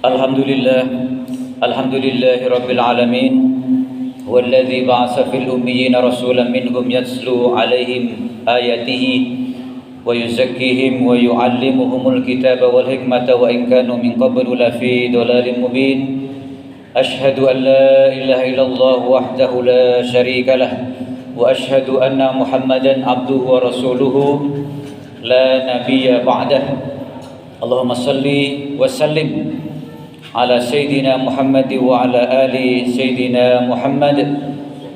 Alhamdulillah, alhamdulillahi rabbil alamin. Walladzi ba'atsa fil ummiyina rasulan minhum yatslu 'alaihim ayatihi wa yuzakkihim wa yu'allimuhumul kitaba wal hikmata wa in kanu min qablu lafi dhalalin mubin. Ashhadu an la ilaha illallah wahdahu la syarika lah wa ashhadu anna Muhammadan abduhu wa rasuluhu la nabiyya ba'dah. Allahumma salli wa sallim ala Sayyidina Muhammad wa ala ali Sayyidina Muhammad.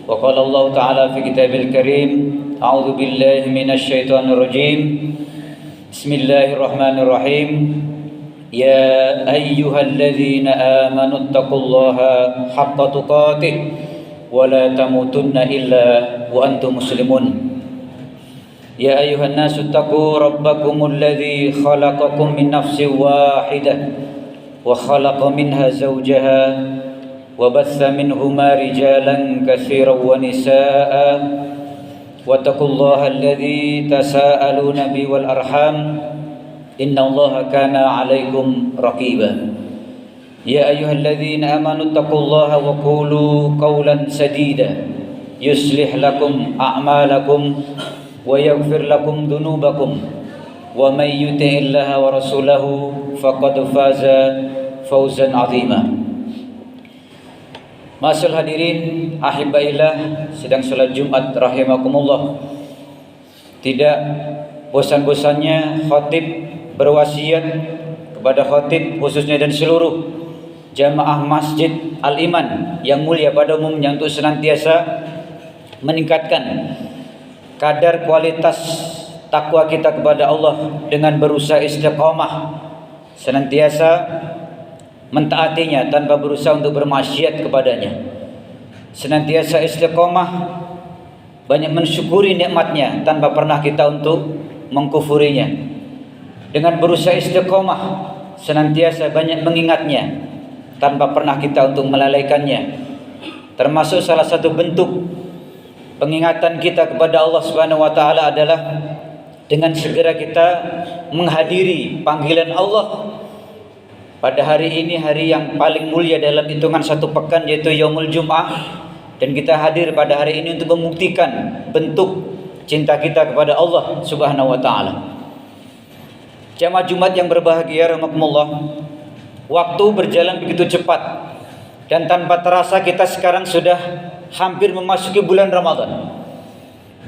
Wa qala Allah Ta'ala fi kitabil karim, a'udzu billahi minasy syaithanir rajim. Bismillahirrahmanirrahim. Ya ayyuhalladzina amanu taqullaha haqqa tuqatih wa la tamutunna illa wa antum muslimun. Ya ayyuhan nasu taqu rabbakumul ladzi khalaqakum min nafsin wahidah وخلق منها زوجها وبث منهما رجالا كثيرا ونساء واتقوا الله الذي تساءلون به والأرحام إن الله كان عليكم رقيبا يا أيها الذين آمنوا اتقوا الله وقولوا قولا سديدا يصلح لكم أعمالكم ويغفر لكم ذنوبكم ومن يطع الله ورسوله faqad faza fauzan azima. Masyaallah hadirin ahibaillah, sedang salat Jumat rahimakumullah. Tidak bosan-bosannya khatib berwasiat kepada khatib khususnya dan seluruh jamaah Masjid Al-Iman yang mulia pada umumnya untuk senantiasa meningkatkan kadar kualitas takwa kita kepada Allah dengan berusaha istiqamah, senantiasa mentaatinya tanpa berusaha untuk bermaksiat kepadanya, senantiasa istiqamah banyak mensyukuri nikmatnya tanpa pernah kita untuk mengkufurinya, dengan berusaha istiqamah senantiasa banyak mengingatnya tanpa pernah kita untuk melalaikannya. Termasuk salah satu bentuk pengingatan kita kepada Allah Subhanahu wa taala adalah dengan segera kita menghadiri panggilan Allah pada hari ini, hari yang paling mulia dalam hitungan satu pekan, yaitu Yaumul Jum'ah, dan kita hadir pada hari ini untuk membuktikan bentuk cinta kita kepada Allah Subhanahu wa taala. Jamaah Jumat yang berbahagia rahimakumullah, waktu berjalan begitu cepat dan tanpa terasa kita sekarang sudah hampir memasuki bulan Ramadan.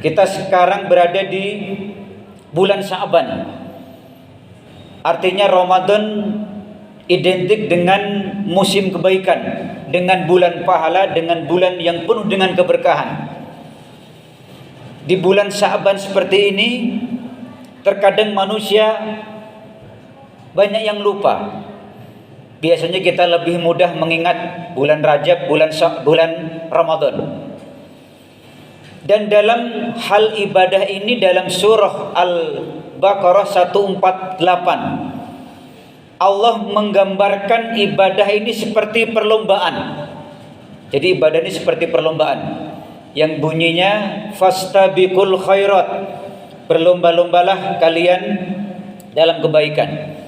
Kita sekarang berada di bulan Sya'ban. Artinya Ramadan identik dengan musim kebaikan, dengan bulan pahala, dengan bulan yang penuh dengan keberkahan. Di bulan Sya'ban seperti ini terkadang manusia banyak yang lupa. Biasanya kita lebih mudah mengingat bulan Rajab, bulan Ramadan. Dan dalam hal ibadah ini, dalam surah Al-Baqarah 148, Allah menggambarkan ibadah ini seperti perlombaan. Jadi ibadah ini seperti perlombaan yang bunyinya fastabiqul khairat, berlomba-lombalah kalian dalam kebaikan.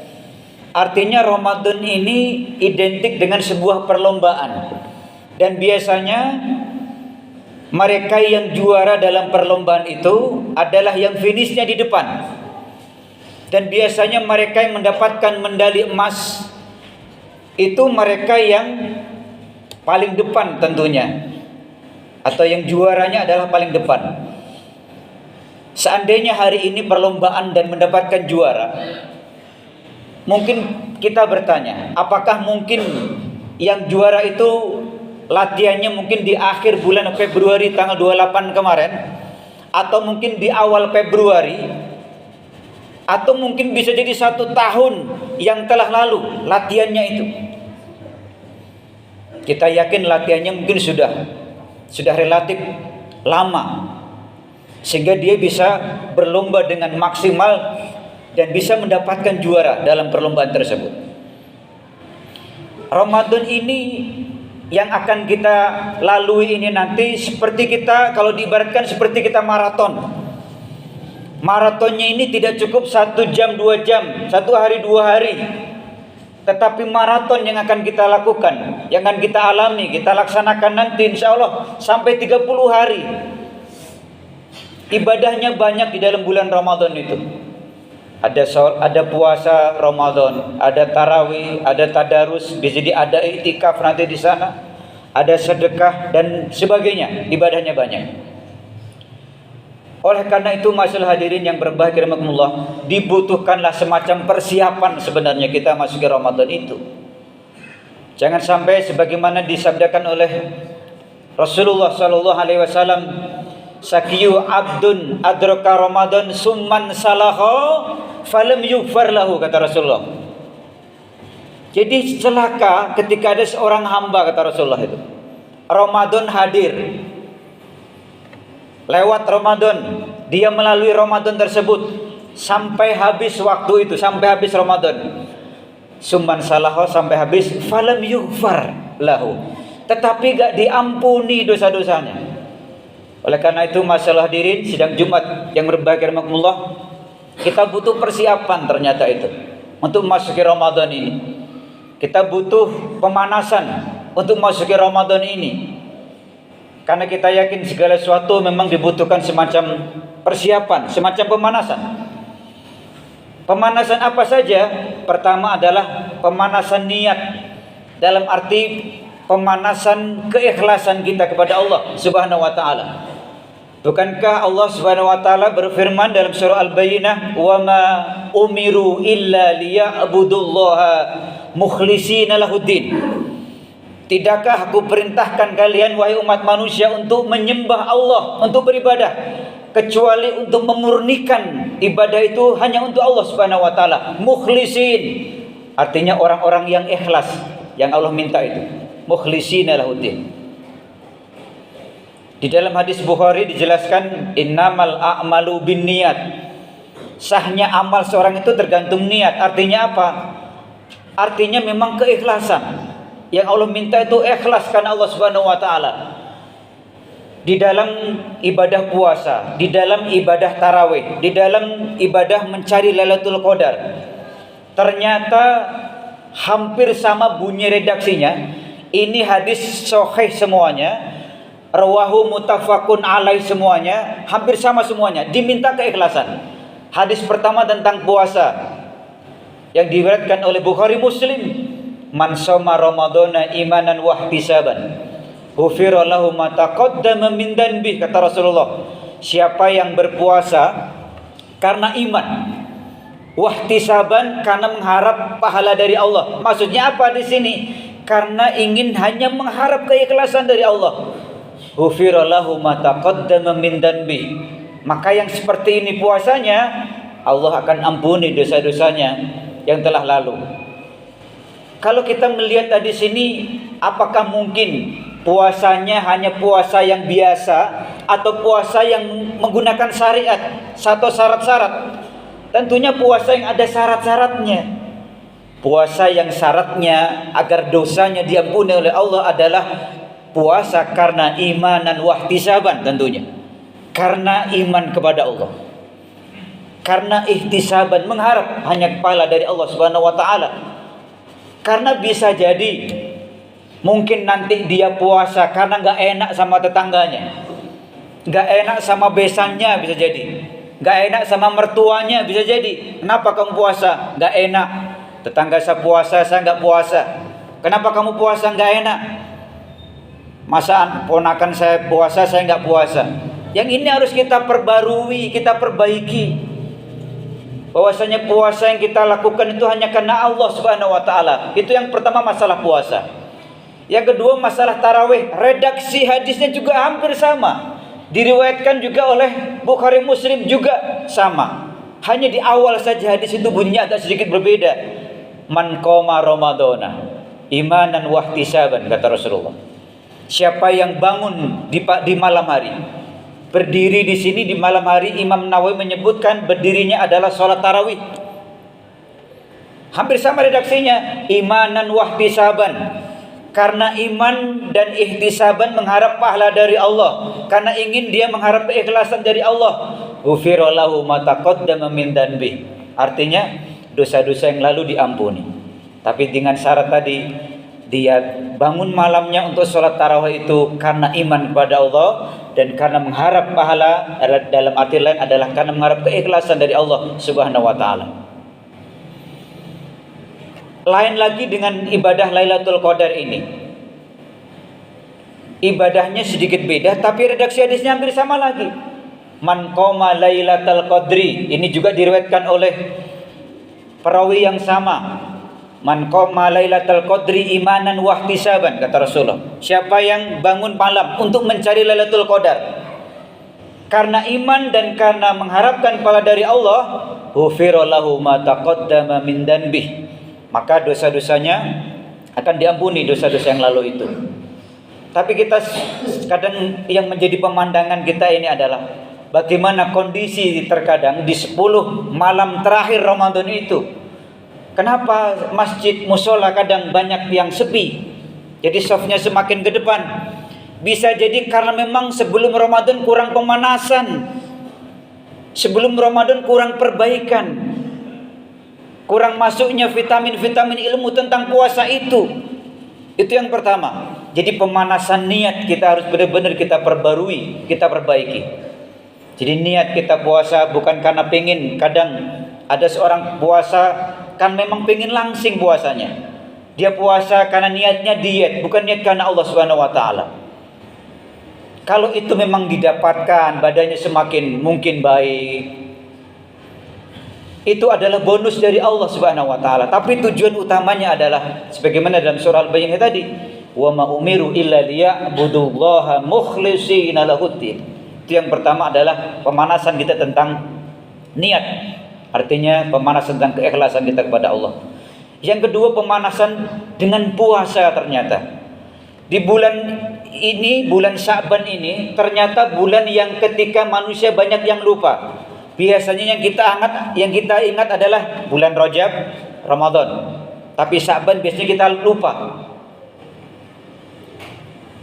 Artinya Ramadan ini identik dengan sebuah perlombaan, dan biasanya mereka yang juara dalam perlombaan itu adalah yang finishnya di depan. Dan biasanya mereka yang mendapatkan medali emas itu mereka yang paling depan tentunya, atau yang juaranya adalah paling depan. Seandainya hari ini perlombaan dan mendapatkan juara, mungkin kita bertanya, apakah mungkin yang juara itu latihannya mungkin di akhir bulan Februari tanggal 28 kemarin, atau mungkin di awal Februari, atau mungkin bisa jadi 1 tahun yang telah lalu latihannya itu. Kita yakin latihannya mungkin sudah relatif lama, sehingga dia bisa berlomba dengan maksimal dan bisa mendapatkan juara dalam perlombaan tersebut. Ramadan ini yang akan kita lalui ini nanti seperti kita, kalau diibaratkan seperti kita maraton. Maratonnya ini tidak cukup 1 jam 2 jam, 1 hari 2 hari, tetapi maraton yang akan kita lakukan, yang akan kita alami, kita laksanakan nanti insya Allah sampai 30 hari. Ibadahnya banyak di dalam bulan Ramadan itu. Ada puasa Ramadan, ada tarawih, ada tadarus, bisa jadi ada iktikaf nanti di sana, ada sedekah dan sebagainya. Ibadahnya banyak. Oleh karena itu, masalah hadirin yang berbahagia rahimakumullah, dibutuhkanlah semacam persiapan sebenarnya kita masuk ke Ramadan itu. Jangan sampai sebagaimana disabdakan oleh Rasulullah sallallahu alaihi wasallam, "Sakiyu abdun adraka Ramadan summan salaha falam yughfar lahu," kata Rasulullah. Jadi celaka ketika ada seorang hamba, kata Rasulullah itu, Ramadan hadir, lewat Ramadan, dia melalui Ramadan tersebut sampai habis waktu itu, sampai habis Ramadan, summan salaha, sampai habis, falam yughfar lahu, tetapi gak diampuni dosa-dosanya. Oleh karena itu, masalah hadirin sidang Jumat yang berbahagia rahimakumullah, kita butuh persiapan ternyata itu untuk masuki Ramadan ini. Kita butuh pemanasan untuk masuki Ramadan ini. Karena kita yakin segala sesuatu memang dibutuhkan semacam persiapan, semacam pemanasan. Pemanasan apa saja? Pertama adalah pemanasan niat, dalam arti pemanasan keikhlasan kita kepada Allah Subhanahu wa taala. Bukankah Allah Subhanahu wa taala berfirman dalam surah Al-Bayyinah, "Wa ma umiru illa liya'budullaha mukhlishina lahuddin." Tidakkah aku perintahkan kalian wahai umat manusia untuk menyembah Allah, untuk beribadah, kecuali untuk memurnikan ibadah itu hanya untuk Allah Subhanahu wa taala. Mukhlisin artinya orang-orang yang ikhlas, yang Allah minta itu. Mukhlishina lahuddin. Di dalam hadis Bukhari dijelaskan, innamal a'malu binniyat. Sahnya amal seorang itu tergantung niat. Artinya apa? Artinya memang keikhlasan. Yang Allah minta itu ikhlas karena Allah Subhanahu wa taala. Di dalam ibadah puasa, di dalam ibadah tarawih, di dalam ibadah mencari Lailatul Qadar. Ternyata hampir sama bunyi redaksinya. Ini hadis sahih semuanya, rawahu muttafaqun alaih semuanya, hampir sama semuanya, diminta keikhlasan. Hadis pertama tentang puasa yang diriwayatkan oleh Bukhari Muslim, man shoma ramadhana imanan wa ihtisaban ghufira lahu ma taqaddama min dhanbi, kata Rasulullah. Siapa yang berpuasa karena iman, wahtisaban karena mengharap pahala dari Allah. Maksudnya apa di sini? Karena ingin hanya mengharap keikhlasan dari Allah. Ghufira lahu ma taqaddama min dhanbi. Maka yang seperti ini puasanya, Allah akan ampuni dosa-dosanya yang telah lalu. Kalau kita melihat tadi sini, apakah mungkin puasanya hanya puasa yang biasa atau puasa yang menggunakan syariat atau syarat-syarat? Tentunya puasa yang ada syarat-syaratnya. Puasa yang syaratnya agar dosanya diampuni oleh Allah adalah puasa karena imanan wahtisaban, tentunya karena iman kepada Allah, karena ihtisaban mengharap hanya pahala dari Allah Subhanahu wa taala. Karena bisa jadi mungkin nanti dia puasa karena gak enak sama tetangganya, gak enak sama besannya, bisa jadi gak enak sama mertuanya, bisa jadi. Kenapa kamu puasa? Gak enak, tetangga saya puasa, saya gak puasa. Kenapa kamu puasa? Gak enak, masa ponakan saya puasa, saya gak puasa. Yang ini harus kita perbarui, kita perbaiki, bahwasanya puasa yang kita lakukan itu hanya karena Allah Subhanahu wa taala. Itu yang pertama, masalah puasa. Yang kedua, masalah tarawih. Redaksi hadisnya juga hampir sama, diriwayatkan juga oleh Bukhari Muslim juga sama. Hanya di awal saja hadis itu bunyinya agak sedikit berbeda. Man qoma ramadhana imanan wahtisaban, kata Rasulullah. Siapa yang bangun di malam hari, berdiri di sini di malam hari, Imam Nawawi menyebutkan berdirinya adalah sholat tarawih. Hampir sama redaksinya, imanan wahtisaban, karena iman dan ihtisaban mengharap pahala dari Allah, karena ingin dia mengharap keikhlasan dari Allah. Ghufira lahu ma taqaddama min dhanbi, artinya dosa-dosa yang lalu diampuni. Tapi dengan syarat tadi, dia bangun malamnya untuk sholat tarawih itu karena iman kepada Allah dan karena mengharap pahala, dalam arti lain adalah karena mengharap keikhlasan dari Allah Subhanahu wa taala. Lain lagi dengan ibadah Lailatul Qadar ini. Ibadahnya sedikit beda tapi redaksi hadisnya hampir sama lagi. Man qoma Lailatul Qadri, ini juga diriwayatkan oleh perawi yang sama. Man qoma Lailatul Qadri imanan wa ihtisaban, kata Rasulullah. Siapa yang bangun malam untuk mencari Lailatul Qadar karena iman dan karena mengharapkan pahala dari Allah, ghufira lahu ma taqaddama min danbih, maka dosa-dosanya akan diampuni, dosa-dosa yang lalu itu. Tapi kita kadang yang menjadi pemandangan kita ini adalah bagaimana kondisi terkadang di 10 malam terakhir Ramadan itu. Kenapa masjid musola kadang banyak yang sepi, jadi softnya semakin ke depan? Bisa jadi karena memang sebelum Ramadan kurang pemanasan, sebelum Ramadan kurang perbaikan, kurang masuknya vitamin-vitamin ilmu tentang puasa itu. Itu yang pertama. Jadi pemanasan niat kita harus benar-benar kita perbarui, kita perbaiki. Jadi niat kita puasa bukan karena pengen. Kadang ada seorang puasa kan memang pengen langsing puasanya. Dia puasa karena niatnya diet, bukan niat karena Allah Subhanahu wa taala. Kalau itu memang didapatkan, badannya semakin mungkin baik, itu adalah bonus dari Allah Subhanahu wa taala. Tapi tujuan utamanya adalah sebagaimana dalam surah Al-Baqarah tadi, wa ma umiru illa liya'budullaha mukhlishina lahuddin. Itu yang pertama adalah pemanasan kita tentang niat. Artinya pemanasan tentang keikhlasan kita kepada Allah. Yang kedua, pemanasan dengan puasa ternyata. Di bulan ini, bulan Sya'ban ini, ternyata bulan yang ketika manusia banyak yang lupa. Biasanya yang kita ingat adalah bulan Rajab, Ramadan. Tapi Sya'ban biasanya kita lupa.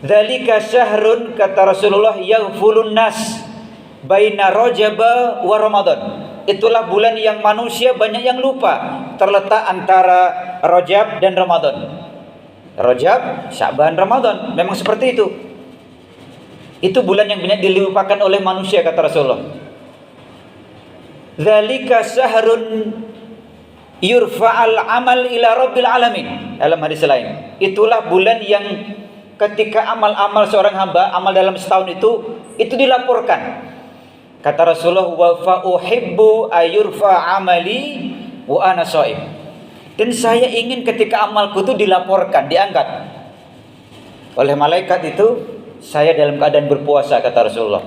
Dzalika syahrun, kata Rasulullah, yaghfulun nas baina Rajab wa Ramadan. Itulah bulan yang manusia banyak yang lupa, terletak antara Rajab dan Ramadan. Rajab, Sya'ban, Ramadan, memang seperti itu. Itu bulan yang banyak dilupakan oleh manusia, kata Rasulullah. Dzalika syahrun yurfa'al amal ila rabbil alamin. Dalam hadis lain, itulah bulan yang ketika amal-amal seorang hamba, amal dalam setahun itu dilaporkan. Kata Rasulullah, wa fa uhibbu ayurfa amali wa ana shaim. Dan saya ingin ketika amalku itu dilaporkan, diangkat oleh malaikat itu, saya dalam keadaan berpuasa, kata Rasulullah.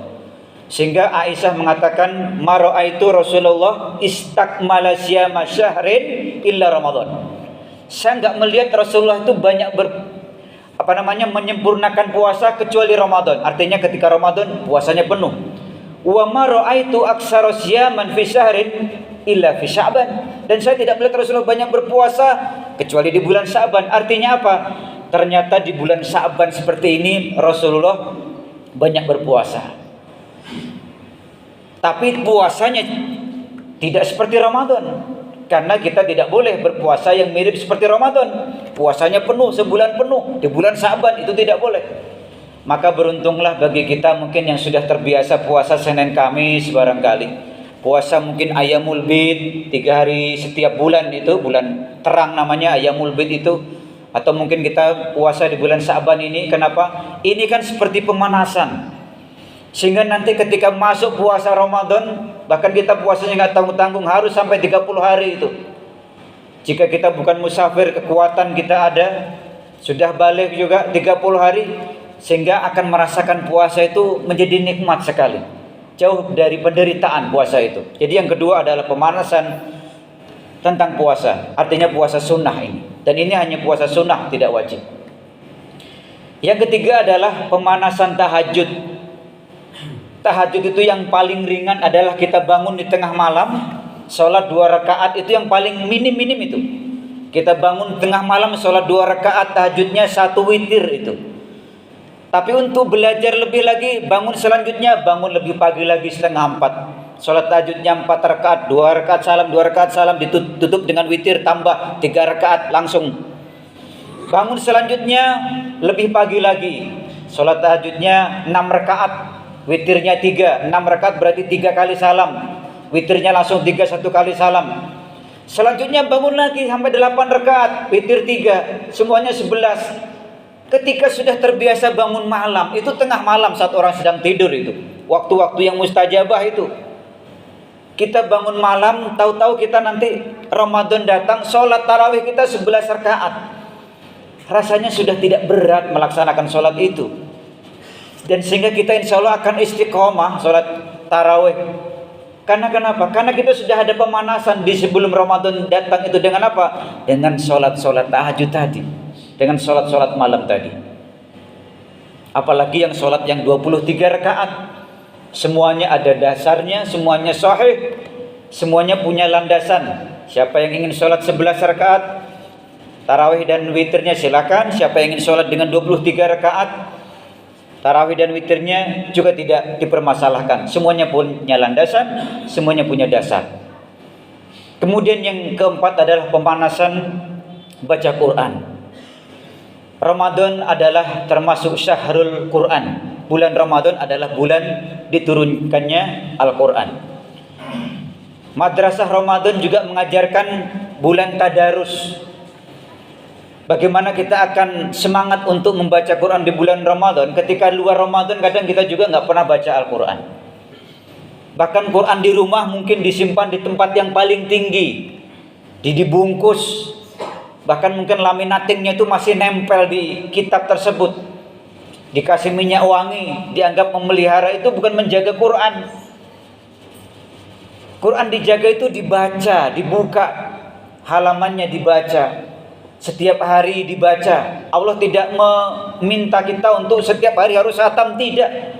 Sehingga Aisyah mengatakan, ma raaitu Rasulullah istakmala syama syahrin illa Ramadan. Saya enggak melihat Rasulullah itu banyak menyempurnakan puasa kecuali Ramadan. Artinya ketika Ramadan puasanya penuh. Wa ma raaitu aktsara syaman fi syahrin illa fi Sya'ban. Dan saya tidak melihat Rasulullah banyak berpuasa kecuali di bulan Sya'ban. Artinya apa? Ternyata di bulan Sya'ban seperti ini Rasulullah banyak berpuasa. Tapi puasanya tidak seperti Ramadan. Karena kita tidak boleh berpuasa yang mirip seperti Ramadan. Puasanya penuh, sebulan penuh. Di bulan Sya'ban itu tidak boleh. Maka beruntunglah bagi kita mungkin yang sudah terbiasa puasa Senin Kamis barangkali. Puasa mungkin Ayyamul Bid, 3 hari setiap bulan, itu bulan terang namanya Ayyamul Bid itu. Atau mungkin kita puasa di bulan Sya'ban ini. Kenapa? Ini kan seperti pemanasan. Sehingga nanti ketika masuk puasa Ramadan, bahkan kita puasanya nggak tanggung-tanggung, harus sampai 30 hari itu. Jika kita bukan musafir, kekuatan kita ada, sudah balik juga 30 hari, sehingga akan merasakan puasa itu menjadi nikmat sekali, jauh dari penderitaan puasa itu. Jadi yang kedua adalah pemanasan tentang puasa, artinya puasa sunnah ini. Dan ini hanya puasa sunnah, tidak wajib. Yang ketiga adalah pemanasan tahajud. Tahajud itu yang paling ringan adalah kita bangun di tengah malam, sholat 2 rakaat, itu yang paling minim itu. Kita bangun tengah malam, sholat 2 rakaat, tahajudnya 1 witir itu. Tapi untuk belajar lebih lagi, bangun selanjutnya, bangun lebih pagi lagi, 3:30, Salat tahajudnya 4 rakaat, 2 rakaat salam, 2 rakaat salam, ditutup dengan witir tambah 3 rakaat langsung. Bangun selanjutnya lebih pagi lagi. Salat tahajudnya 6 rakaat, witirnya 3. 6 rakaat berarti 3 kali salam. Witirnya langsung 3 1 kali salam. Selanjutnya bangun lagi sampai 8 rakaat, witir 3, semuanya 11. Ketika sudah terbiasa bangun malam, itu tengah malam saat orang sedang tidur itu. Waktu-waktu yang mustajabah itu. Kita bangun malam, tahu-tahu kita nanti Ramadan datang, sholat tarawih kita 11 rakaat. Rasanya sudah tidak berat melaksanakan sholat itu. Dan sehingga kita insya Allah akan istiqomah sholat tarawih. Karena kenapa? Karena kita sudah ada pemanasan di sebelum Ramadan datang itu dengan apa? Dengan sholat-sholat tahajud tadi. Dengan sholat-sholat malam tadi. Apalagi yang sholat yang 23 rakaat. Semuanya ada dasarnya, semuanya sahih, semuanya punya landasan. Siapa yang ingin sholat 11 rakaat tarawih dan witirnya silakan. Siapa yang ingin sholat dengan 23 rakaat tarawih dan witirnya juga tidak dipermasalahkan. Semuanya punya landasan, semuanya punya dasar. Kemudian yang keempat adalah pemanasan baca Quran. Ramadan adalah termasuk syahrul Quran. Bulan Ramadan adalah bulan diturunkannya Al-Quran. Madrasah Ramadan juga mengajarkan bulan tadarus. Bagaimana kita akan semangat untuk membaca Quran di bulan Ramadan. Ketika luar Ramadan kadang kita juga nggak pernah baca Al-Quran. Bahkan Quran di rumah mungkin disimpan di tempat yang paling tinggi, dibungkus. Bahkan mungkin laminatingnya itu masih nempel di kitab tersebut. Dikasih minyak wangi, dianggap memelihara. Itu bukan menjaga Quran. Quran dijaga itu dibaca, dibuka, halamannya dibaca, setiap hari dibaca. Allah tidak meminta kita untuk setiap hari harus khatam, tidak.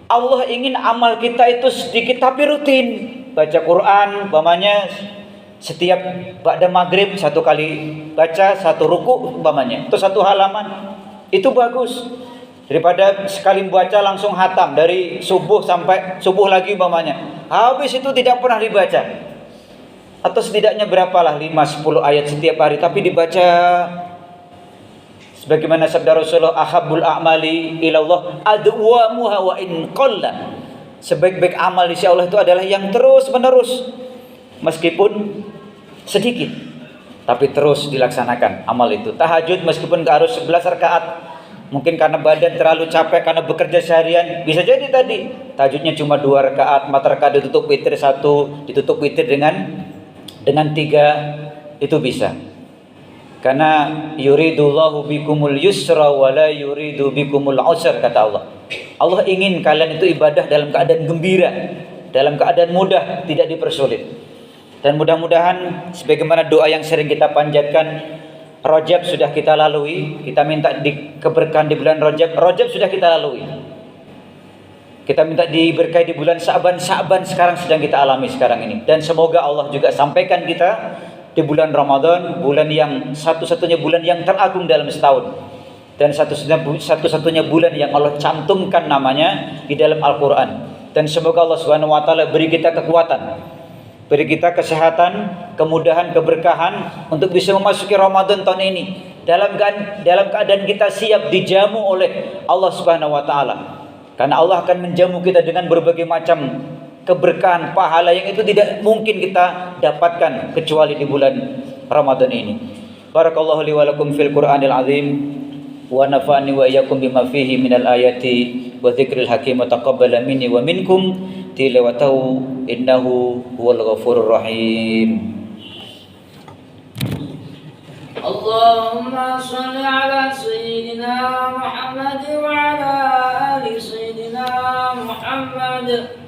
Allah ingin amal kita itu sedikit tapi rutin. Baca Quran, umpamanya setiap ba'da maghrib 1 kali baca, 1 ruku umpamanya, itu 1 halaman. Itu bagus. Daripada sekali membaca langsung hatam dari subuh sampai subuh lagi umpamanya. Habis itu tidak pernah dibaca. Atau setidaknya berapalah 5-10 ayat setiap hari tapi dibaca. Sebagaimana sabda Rasulullah, ahabbul a'mali ilallah adwamuha wa in qalla. Sebaik-baik amal di sisi Allah itu adalah yang terus menerus. Meskipun sedikit tapi terus dilaksanakan amal itu. Tahajud meskipun gak harus 11 rakaat. Mungkin karena badan terlalu capek karena bekerja seharian, bisa jadi tadi tahajudnya cuma 2 rakaat, 4 rakaat ditutup witir 1, ditutup witir dengan 3, itu bisa. Karena yuridullahu bikumul yusra wa la yuridu bikumul usra, kata Allah. Allah ingin kalian itu ibadah dalam keadaan gembira, dalam keadaan mudah, tidak dipersulit. Dan mudah-mudahan sebagaimana doa yang sering kita panjatkan, Rajab sudah kita lalui, kita minta keberkahan di bulan Rajab. Rajab sudah kita lalui. Kita minta diberkahi di bulan Sa'ban. Sa'ban sekarang sedang kita alami sekarang ini. Dan semoga Allah juga sampaikan kita di bulan Ramadan, bulan yang satu-satunya bulan yang teragung dalam setahun. Dan satu-satunya bulan yang Allah cantumkan namanya di dalam Al-Quran. Dan semoga Allah Subhanahu wa taala beri kita kekuatan, beri kita kesehatan, kemudahan, keberkahan untuk bisa memasuki Ramadan tahun ini dalam keadaan kita siap dijamu oleh Allah Subhanahu wa taala. Karena Allah akan menjamu kita dengan berbagai macam keberkahan, pahala yang itu tidak mungkin kita dapatkan kecuali di bulan Ramadan ini. Barakallahu li wa lakum fil Qur'anil azim wa nafa'ani wa iyyakum bima fihi minal ayati wa dzikril hakim wa taqabbala minni wa minkum tilawatahu innahu huwal ghafurur rahim. Allahumma shalli ala sayyidina Muhammad wa ala ali sayyidina Muhammad.